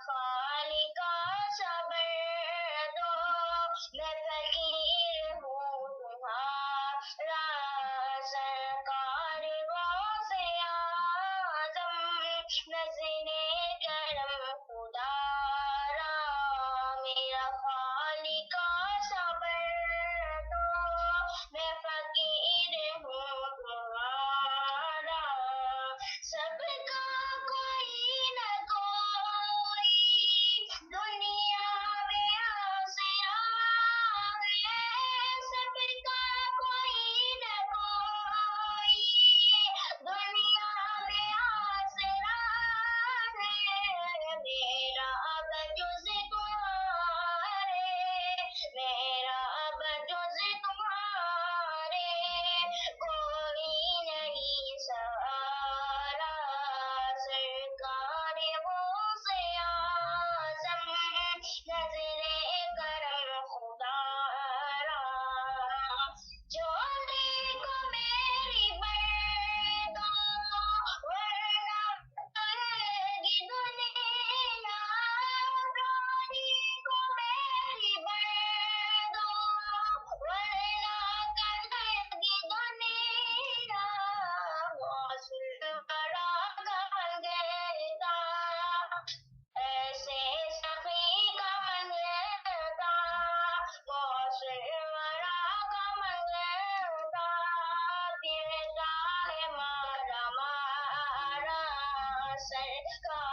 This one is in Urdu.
خالقہ صبر دو، میں فقیر ہوں تمہارا سرکار غوث اعظم، نظر کرم خدا را میرا خالقہ صبر دو، میں فقیر ہوں تمہارا، سب کا کوئی نہ کوئی دنیا میں آسرا ہے، سب کا کوئی نہ کوئی دنیا میں آسرا ہے، میرا اب جز تمہارے، میرا اب جز تمہارے کوئی نہیں سہارا، سرکار غوث اعظم، نظر کرم خدا را، جو دیکھو میری بردوں ورنہ کہے گی دنیا، جو دیکھو میری بردوں ورنہ کہے گی دنیا، غوث الورا کا منگتا ایسے سخی کا منگتا، غوث الورا کا منگتا، پھر کاہے مارا مارا سرکار